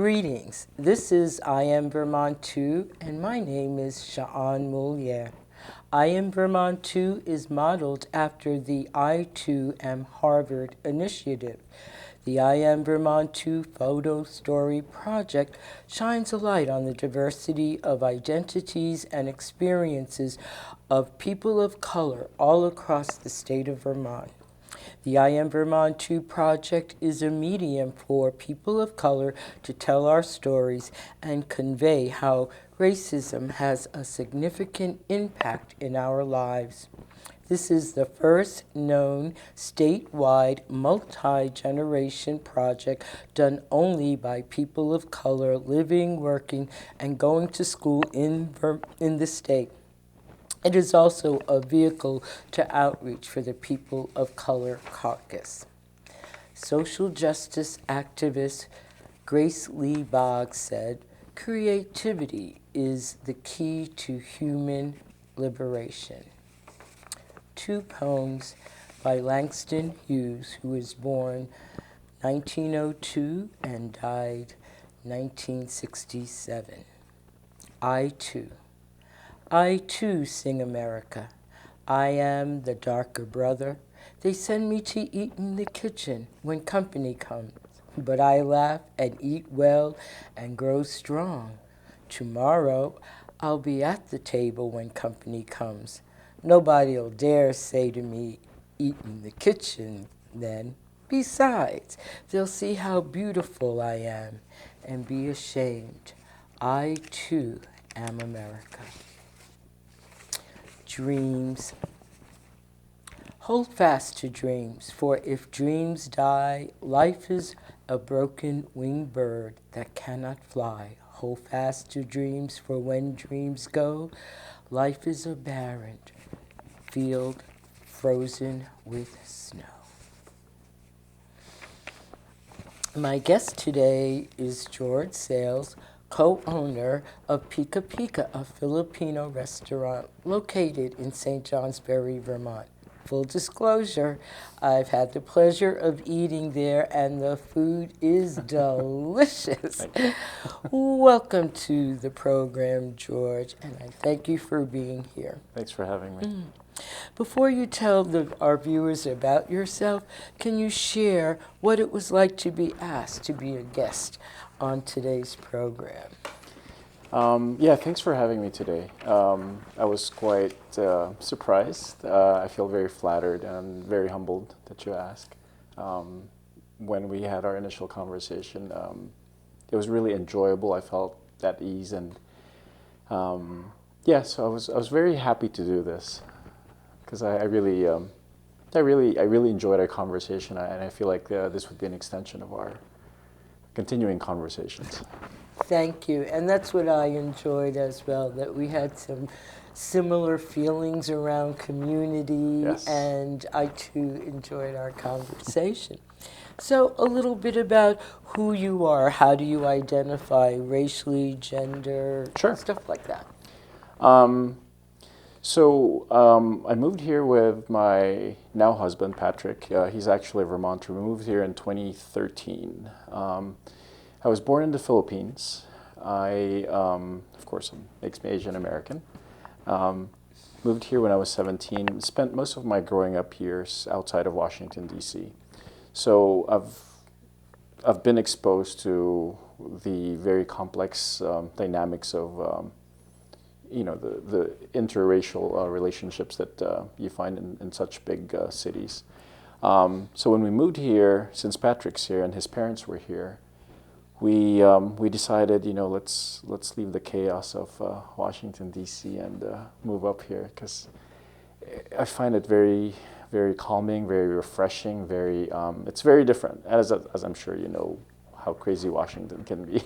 Greetings. This is I Am Vermont 2, and my name is Sha'an Moliere. I Am Vermont 2 is modeled after the I Too Am Harvard initiative. The I Am Vermont 2 photo story project shines a light on the diversity of identities and experiences of people of color all across the state of Vermont. The I Am Vermont 2 project is a medium for people of color to tell our stories and convey how racism has a significant impact in our lives. This is the first known statewide multi-generation project done only by people of color living, working, and going to school in the state. It is also a vehicle to outreach for the People of Color Caucus. Social justice activist Grace Lee Boggs said, "Creativity is the key to human liberation." Two poems by Langston Hughes, who was born 1902 and died 1967. I too sing America. I am the darker brother. They send me to eat in the kitchen when company comes. But I laugh and eat well and grow strong. Tomorrow I'll be at the table when company comes. Nobody'll dare say to me, eat in the kitchen then. Besides, they'll see how beautiful I am and be ashamed. I too am America. Dreams. Hold fast to dreams, for if dreams die, life is a broken winged bird that cannot fly. Hold fast to dreams, for when dreams go, life is a barren field frozen with snow. My guest today is George Sales, co-owner of Pika Pika, a Filipino restaurant located in St. Johnsbury, Vermont. Full disclosure, I've had the pleasure of eating there and the food is delicious. Welcome to the program, George, and I thank you for being here. Thanks for having me. Before you tell our viewers about yourself, can you share what it was like to be asked to be a guest on today's program? Yeah, thanks for having me today. I was quite surprised. I feel very flattered and very humbled that you asked. When we had our initial conversation, it was really enjoyable. I felt at ease, and yeah, so I was very happy to do this because I really enjoyed our conversation, and I feel like this would be an extension of our continuing conversations. Thank you. And that's what I enjoyed as well, that we had some similar feelings around community, Yes. And I too enjoyed our conversation. So a little bit about who you are. How do you identify racially, gender, Sure. stuff like that? I moved here with my now husband, Patrick. He's actually a Vermonter. We moved here in 2013. I was born in the Philippines. Of course, makes me Asian American. Moved here when I was 17. Spent most of my growing up years outside of Washington, D.C. So I've been exposed to the very complex dynamics of the interracial relationships that you find in such big cities. So when we moved here, since Patrick's here and his parents were here, we decided, let's leave the chaos of Washington D.C. and move up here, because I find it very, very calming, very refreshing, it's very different, as I'm sure you know how crazy Washington can be.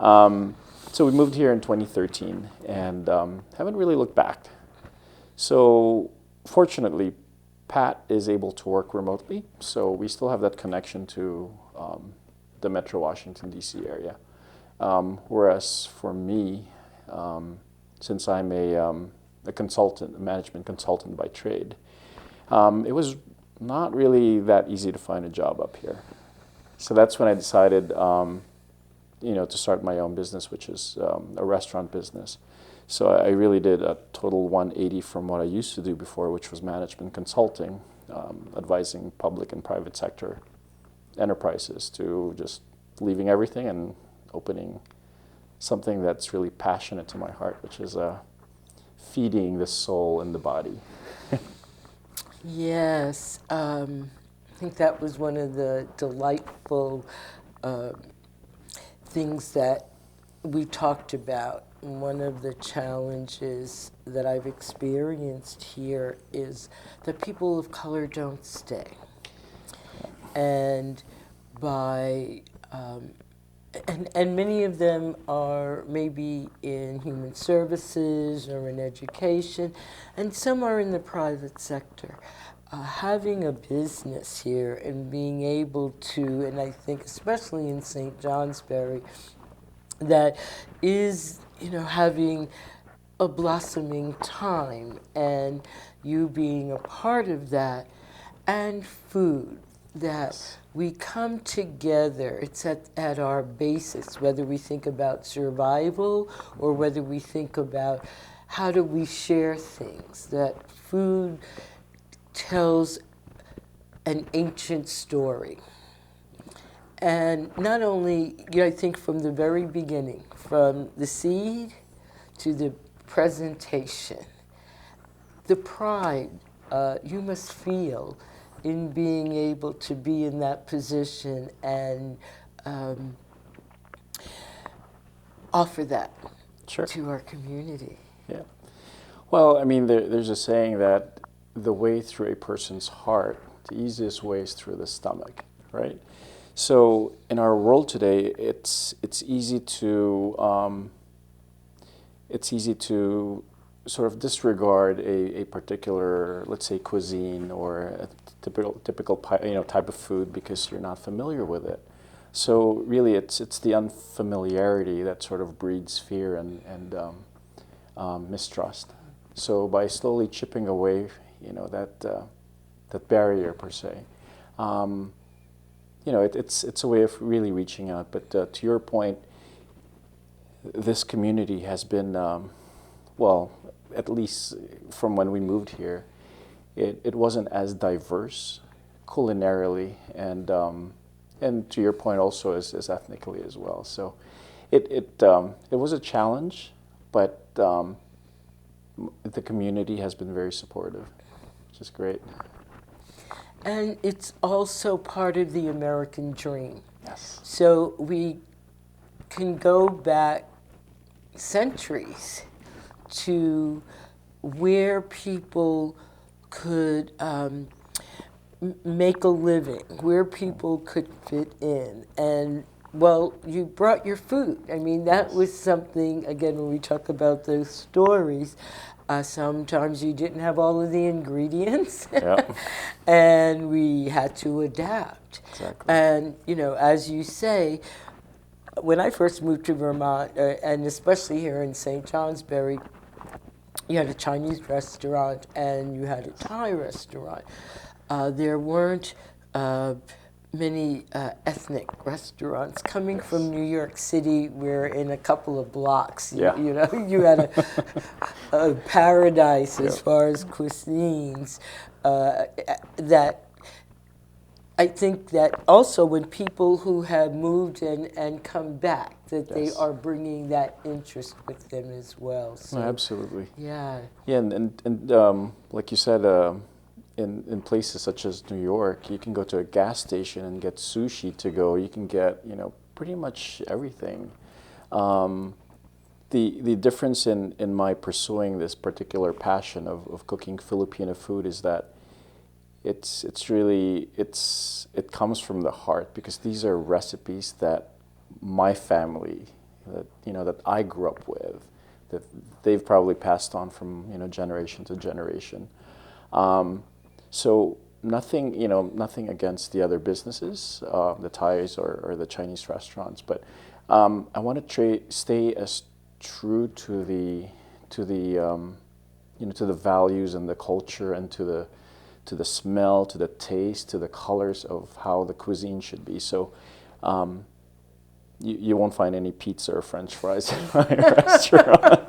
So we moved here in 2013 and haven't really looked back. So fortunately, Pat is able to work remotely, so we still have that connection to the Metro Washington, D.C. area. Whereas for me, since I'm a consultant, a management consultant by trade, it was not really that easy to find a job up here. So that's when I decided to start my own business, which is a restaurant business. So I really did a total 180 from what I used to do before, which was management consulting, advising public and private sector enterprises, to just leaving everything and opening something that's really passionate to my heart, which is feeding the soul and the body. Yes, I think that was one of the delightful things that we talked about. One of the challenges that I've experienced here is that people of color don't stay. And by and many of them are maybe in human services or in education, and some are in the private sector. Having a business here and being able to, and I think especially in St. Johnsbury, that is, having a blossoming time, and you being a part of that, and food, that we come together. It's at our basis, whether we think about survival or whether we think about how do we share things, that food tells an ancient story. And not only, I think from the very beginning, from the seed to the presentation, the pride you must feel in being able to be in that position and offer that to our community. Yeah. Well, I mean, there's a saying that the way through a person's heart, the easiest way is through the stomach, right? So in our world today, it's easy to sort of disregard a particular, let's say, cuisine or a typical type of food because you're not familiar with it. So really, it's the unfamiliarity that sort of breeds fear and mistrust. So by slowly chipping away, that barrier per se, it's a way of really reaching out. But to your point, this community has been, well, at least from when we moved here, it wasn't as diverse culinarily and to your point also as ethnically as well. So it was a challenge, but the community has been very supportive, which is great. And it's also part of the American dream. Yes. So we can go back centuries to where people could make a living, where people could fit in. And, well, you brought your food. I mean, that was something, again, when we talk about those stories, sometimes you didn't have all of the ingredients, and we had to adapt. Exactly. And, as you say, when I first moved to Vermont, and especially here in St. Johnsbury, you had a Chinese restaurant and you had a Thai restaurant. There weren't many ethnic restaurants coming from New York City. We're in a couple of blocks. You had a paradise as far as cuisines. That I think that also when people who have moved and come back, that they are bringing that interest with them as well. So, absolutely. Yeah. Yeah, and like you said, in places such as New York, you can go to a gas station and get sushi to go. You can get pretty much everything. The difference in my pursuing this particular passion of cooking Filipino food is that it comes from the heart, because these are recipes that my family, that I grew up with, that they've probably passed on from generation to generation. So nothing against the other businesses, the Thais or the Chinese restaurants, but I want to stay as true to the values and the culture and to the smell, to the taste, to the colors of how the cuisine should be. So you won't find any pizza or French fries in my restaurant.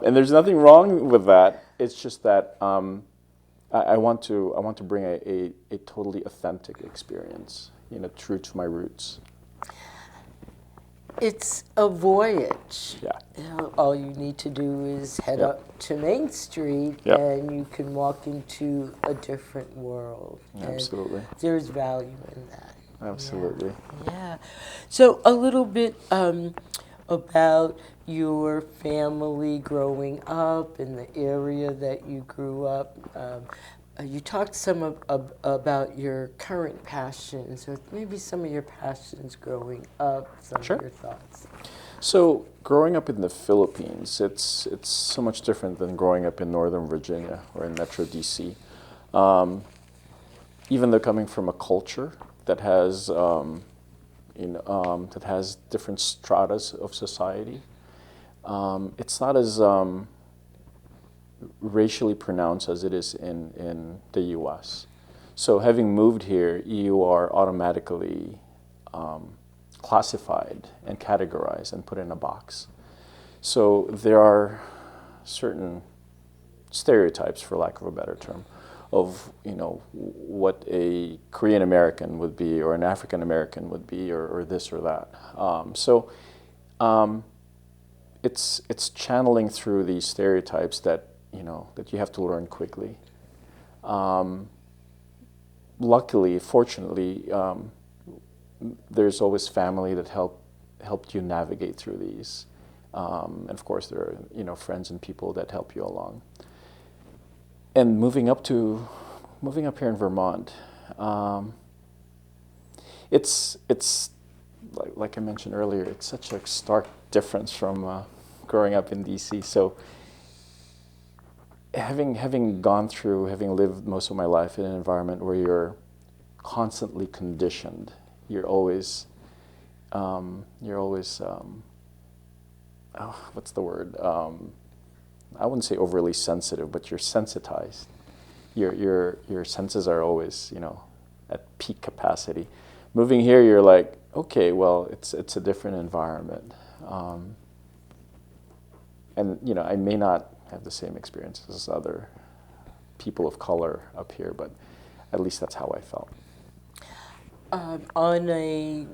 And there's nothing wrong with that. It's just that I want to bring a totally authentic experience, true to my roots. It's a voyage. Yeah. All you need to do is head Yep. up to Main Street Yep. and you can walk into a different world. Absolutely. And there's value in that. Absolutely. Yeah. So a little bit about your family growing up in the area that you grew up. You talked some about your current passions, or maybe some of your passions growing up, some Sure. of your thoughts. So growing up in the Philippines, it's so much different than growing up in Northern Virginia or in Metro DC. Even though coming from a culture that has that has different stratas of society, it's not as racially pronounced as it is in the U.S. So having moved here, you are automatically classified and categorized and put in a box. So there are certain stereotypes, for lack of a better term, of what a Korean American would be, or an African American would be, or this or that. It's channeling through these stereotypes that you have to learn quickly. Luckily, fortunately, there's always family that helped you navigate through these, and of course there are friends and people that help you along. And moving up here in Vermont, it's like I mentioned earlier, it's such a stark difference from growing up in DC. So having lived most of my life in an environment where you're constantly conditioned, you're always what's the word? I wouldn't say overly sensitive, but you're sensitized. Your senses are always, at peak capacity. Moving here, you're like, okay, well, it's a different environment, and I may not have the same experiences as other people of color up here, but at least that's how I felt. On a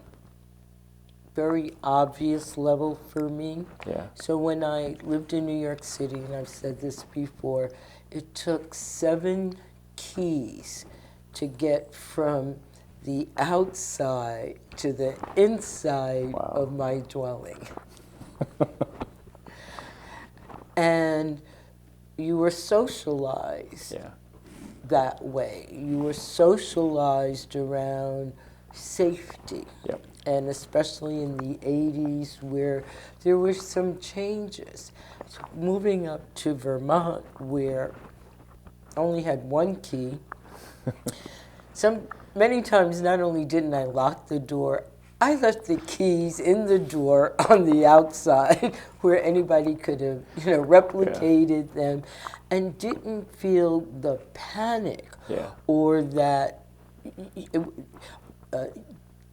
very obvious level for me. Yeah. So when I lived in New York City, and I've said this before, it took 7 keys to get from the outside to the inside Wow. of my dwelling. And you were socialized Yeah. that way. You were socialized around safety. Yep. And especially in the 80s where there were some changes. So moving up to Vermont where I only had 1 key, many times not only didn't I lock the door, I left the keys in the door on the outside where anybody could have replicated them and didn't feel the panic or that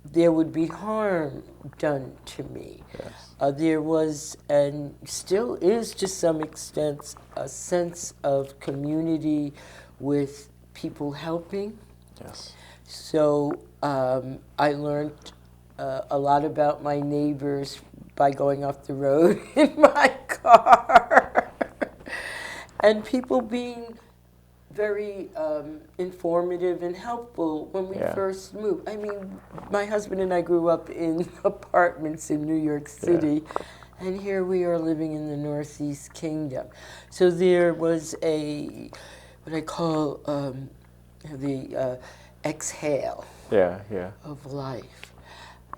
there would be harm done to me. Yes. There was, and still is to some extent, a sense of community with people helping. Yes. So I learned a lot about my neighbors by going off the road in my car. And people being very informative and helpful when we first moved. I mean, my husband and I grew up in apartments in New York City, and here we are living in the Northeast Kingdom. So there was what I call the exhale of life.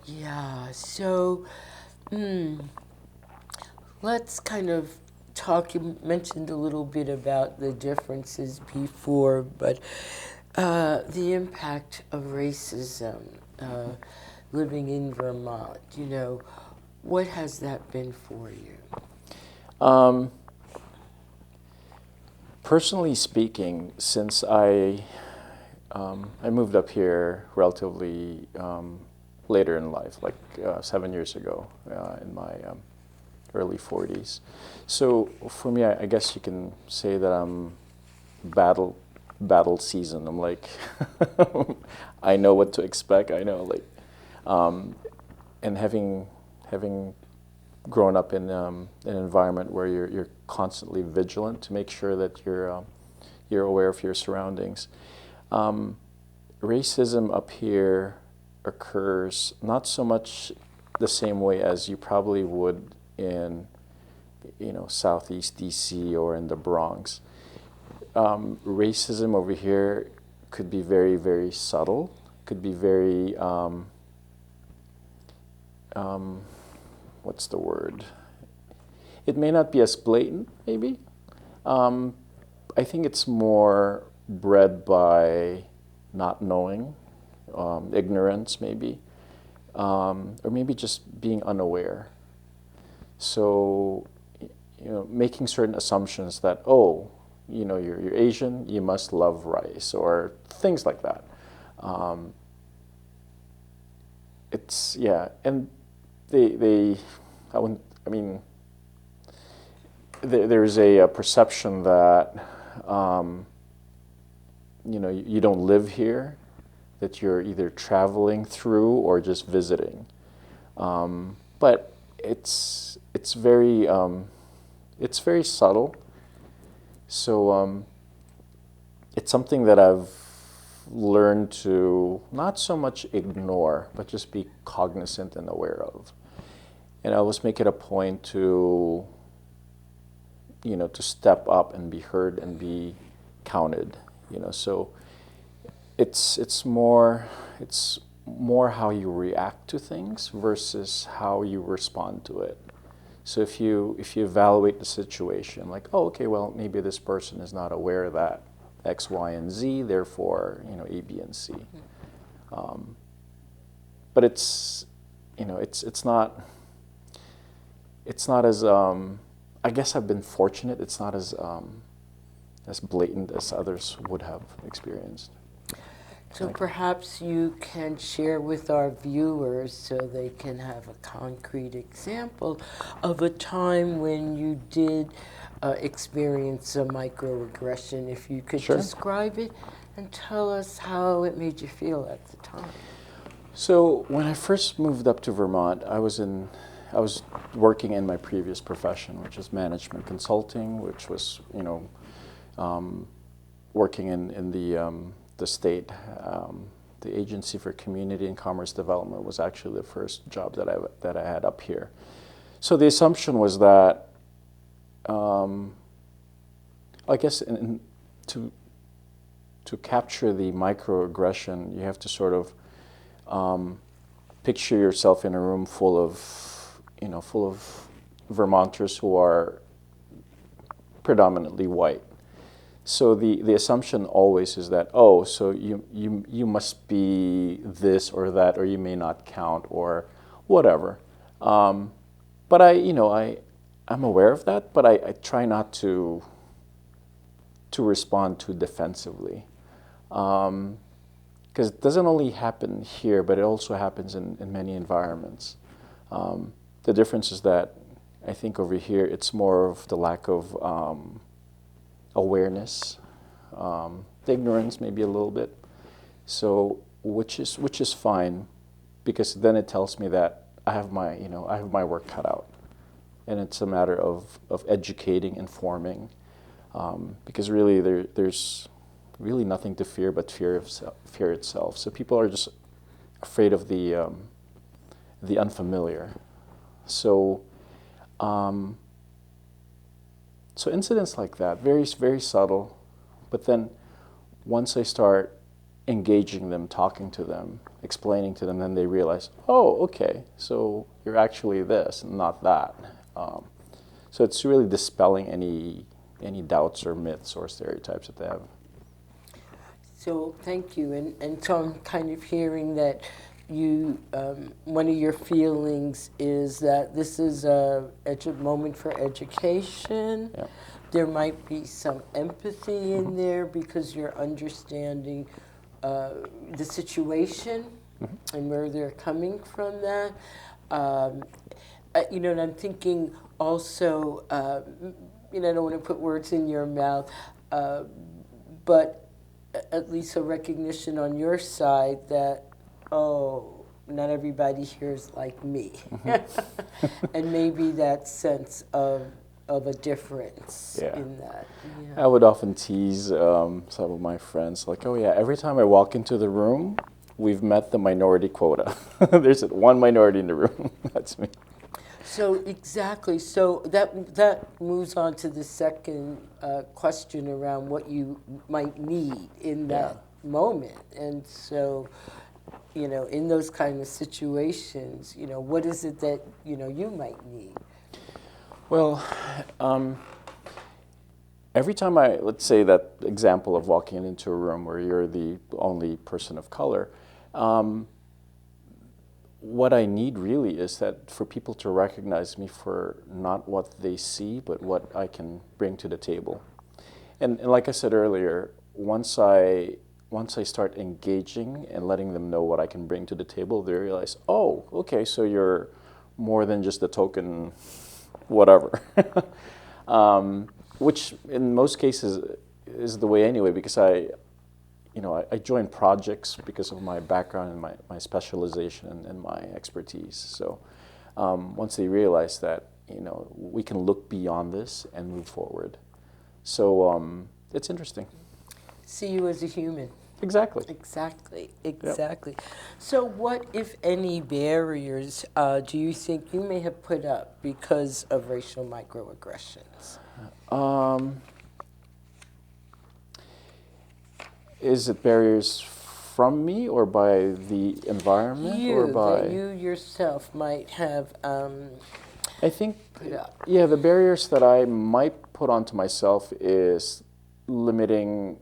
Yeah, so let's kind of talk. You mentioned a little bit about the differences before, but the impact of racism living in Vermont, what has that been for you? Personally speaking, since I moved up here relatively later in life, like 7 years ago, in my early 40s. So for me, I guess you can say that I'm battle season. I'm like, I know what to expect. I know, like, and having grown up in an environment where you're constantly vigilant to make sure that you're aware of your surroundings. Racism up here occurs not so much the same way as you probably would in, Southeast DC or in the Bronx. Racism over here could be very, very subtle. Could be very, what's the word? It may not be as blatant, maybe. I think it's more bred by not knowing, ignorance maybe, or maybe just being unaware. So, making certain assumptions that, oh, you're Asian, you must love rice, or things like that. And I wouldn't, I mean, there's a perception that, you don't live here, that you're either traveling through or just visiting. But it's very subtle. So it's something that I've learned to not so much ignore, but just be cognizant and aware of. And I always make it a point to, to step up and be heard and be counted. So it's more how you react to things versus how you respond to it. So if you evaluate the situation, like, oh, okay, well, maybe this person is not aware that X, Y, and Z, therefore, A, B, and C. But it's not as, I guess I've been fortunate. It's not as blatant as others would have experienced. So perhaps you can share with our viewers so they can have a concrete example of a time when you did experience a microaggression. If you could Sure. describe it and tell us how it made you feel at the time. So when I first moved up to Vermont, I was working in my previous profession, which is management consulting, which was, working in the state. The Agency for Community and Commerce Development was actually the first job that I had up here. So the assumption was that, I guess, to capture the microaggression, you have to sort of picture yourself in a room full of Vermonters who are predominantly white. So the assumption always is that, oh, so you must be this or that, or you may not count, or whatever. But I'm aware of that, but I try not to respond too defensively. Because it doesn't only happen here, but it also happens in many environments. The difference is that I think over here it's more of the lack of awareness, the ignorance maybe a little bit. So which is fine, because then it tells me that I have my work cut out, and it's a matter of educating, informing, because really there's really nothing to fear but fear itself. So people are just afraid of the unfamiliar. So so incidents like that, very, very subtle, but then once I start engaging them, talking to them, explaining to them, then they realize, oh, okay, so you're actually this and not that. So it's really dispelling any doubts or myths or stereotypes that they have. So thank you, and so I'm kind of hearing that you, one of your feelings is that this is a moment for education. Yeah. There might be some empathy in there because you're understanding the situation and where they're coming from that. Um, and I'm thinking also, I don't want to put words in your mouth, uh, but at least a recognition on your side that, oh, not everybody here is like me. And maybe that sense of a difference Yeah. in that. I would often tease some of my friends, like, oh yeah, every time I walk into the room, we've met the minority quota. There's one minority in the room. That's me. So exactly. So that moves on to the second question around what you might need in Yeah. that moment. And so, in those kind of situations, what is it that you might need? Well, every time let's say that example of walking into a room where you're the only person of color, what I need really is that for people to recognize me for not what they see, but what I can bring to the table. And like I said earlier, once I start engaging and letting them know what I can bring to the table, they realize, oh, okay, so you're more than just a token, whatever. Which in most cases is the way anyway, because I join projects because of my background and my specialization and my expertise. So once they realize that, we can look beyond this and move forward. So it's interesting. See you as a human. Exactly. Exactly. So, what, if any, barriers do you think you may have put up because of racial microaggressions? Um, is it barriers from me or by the environment or That by? you yourself might have I think, put up. yeah, the barriers that I might put onto myself is limiting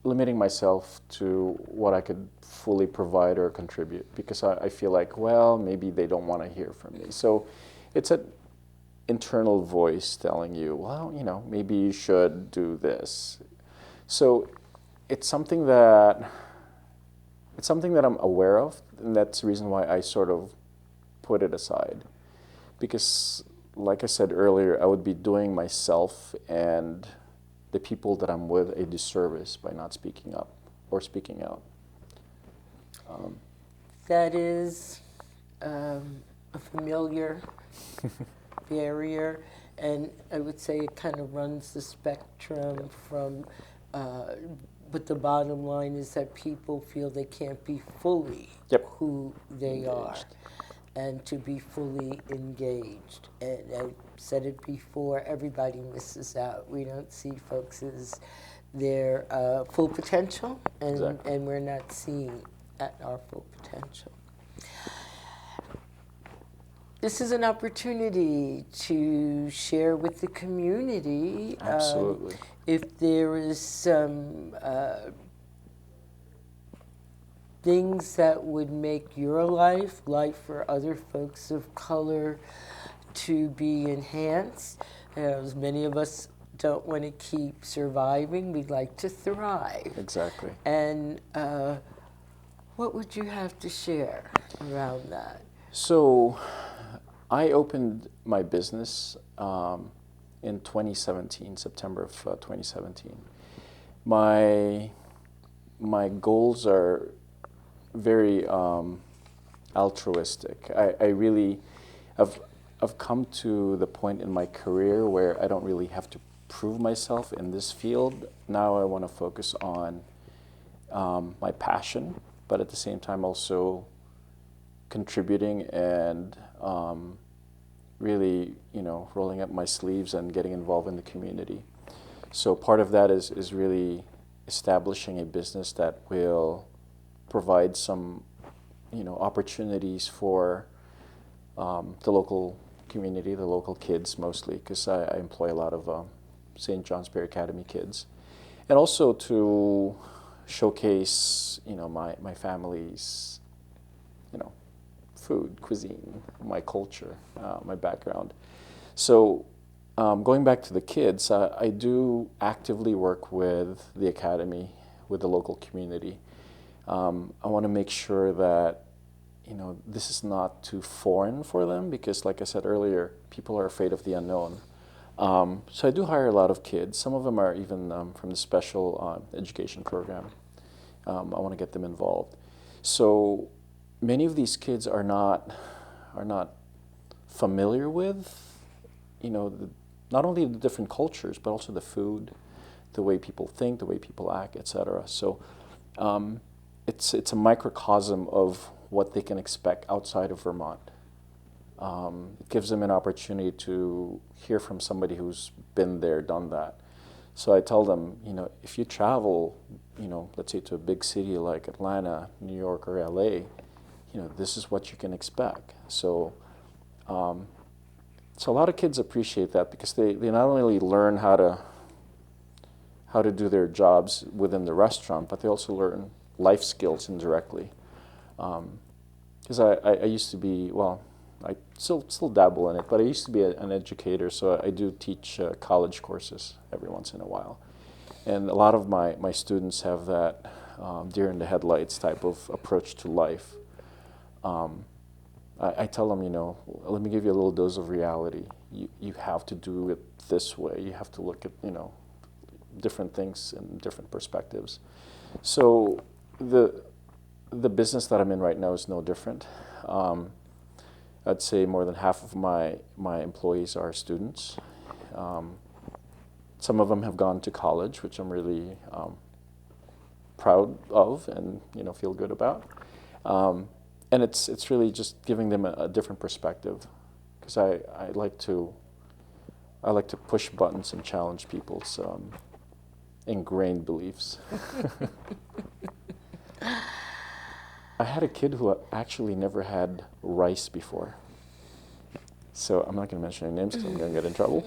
myself to what I could fully provide or contribute, because I feel like, well, maybe they don't want to hear from me. So it's an internal voice telling you, well, maybe you should do this. So it's something that I'm aware of, and that's the reason why I sort of put it aside. Because, like I said earlier, I would be doing myself and the people that I'm with a disservice by not speaking up or speaking out. That is a familiar barrier, and I would say it kind of runs the spectrum from, but the bottom line is that people feel they can't be fully Yep. who they are Engaged. and to be fully engaged. And I said it before, everybody misses out. We don't see folks as their full potential, Exactly. and we're not seeing at our full potential. This is an opportunity to share with the community Absolutely. if there is some things that would make your life for other folks of color to be enhanced. As many of us don't want to keep surviving, we'd like to thrive. Exactly. And what would you have to share around that? So I opened my business in 2017, September of 2017. My goals are very altruistic. I really I've come to the point in my career where I don't really have to prove myself in this field. Now I want to focus on my passion, but at the same time also contributing and really, rolling up my sleeves and getting involved in the community. So part of that is really establishing a business that will provide some, opportunities for the local community, the local kids mostly, because I employ a lot of St. John's Bear Academy kids, and also to showcase, my family's, food, cuisine, my culture, my background. So going back to the kids, I do actively work with the academy, with the local community. I want to make sure that, this is not too foreign for them because, like I said earlier, people are afraid of the unknown. So I do hire a lot of kids. Some of them are even from the special education program. I want to get them involved. So many of these kids are not familiar with, not only the different cultures, but also the food, the way people think, the way people act, etc. So it's a microcosm of what they can expect outside of Vermont. It gives them an opportunity to hear from somebody who's been there, done that. So I tell them, if you travel, let's say to a big city like Atlanta, New York, or LA, this is what you can expect. So a lot of kids appreciate that because they not only learn how to do their jobs within the restaurant, but they also learn life skills indirectly. Because I used to be, well, I still dabble in it, but I used to be an educator, so I do teach college courses every once in a while. And a lot of my students have that deer in the headlights type of approach to life. I tell them, let me give you a little dose of reality. You have to do it this way. You have to look at, different things in different perspectives. So the business that I'm in right now is no different. I'd say more than half of my employees are students. Some of them have gone to college, which I'm really proud of and feel good about. And it's really just giving them a different perspective, because I like to push buttons and challenge people's ingrained beliefs. I had a kid who actually never had rice before. So I'm not going to mention any names because I'm going to get in trouble.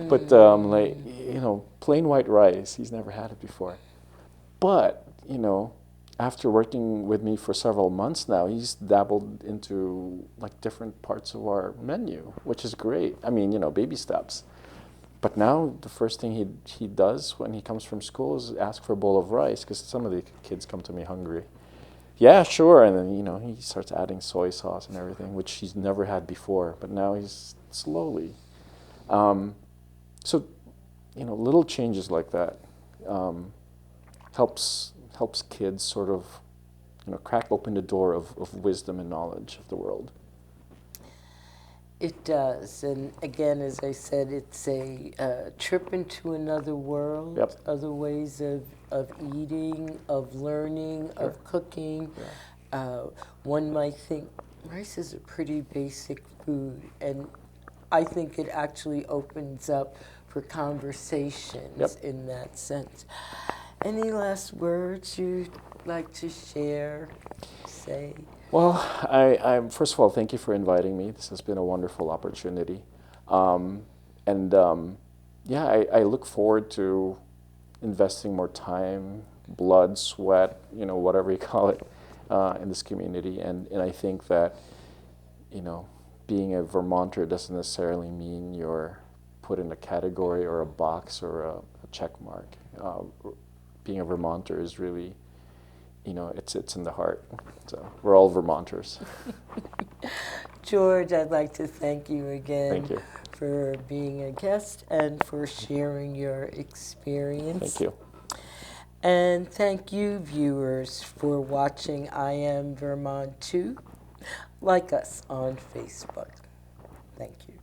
But plain white rice, he's never had it before. But, after working with me for several months now, he's dabbled into different parts of our menu, which is great. I mean, baby steps. But now the first thing he does when he comes from school is ask for a bowl of rice, because some of the kids come to me hungry. Yeah, sure. And then, he starts adding soy sauce and everything, which he's never had before. But now he's slowly. So, little changes like that helps kids sort of, crack open the door of wisdom and knowledge of the world. It does, and again, as I said, it's a trip into another world, Yep. other ways of eating, of learning, Sure. of cooking. Yeah. One might think rice is a pretty basic food, and I think it actually opens up for conversations. Yep. In that sense. Any last words you'd like to share, say? Well, I first of all, thank you for inviting me. This has been a wonderful opportunity. I look forward to investing more time, blood, sweat, whatever you call it, in this community. And I think that, being a Vermonter doesn't necessarily mean you're put in a category or a box or a check mark. Being a Vermonter is really, it's in the heart. So we're all Vermonters. George, I'd like to thank you again. Thank you. For being a guest and for sharing your experience. Thank you. And thank you, viewers, for watching I Am Vermont 2. Like us on Facebook. Thank you.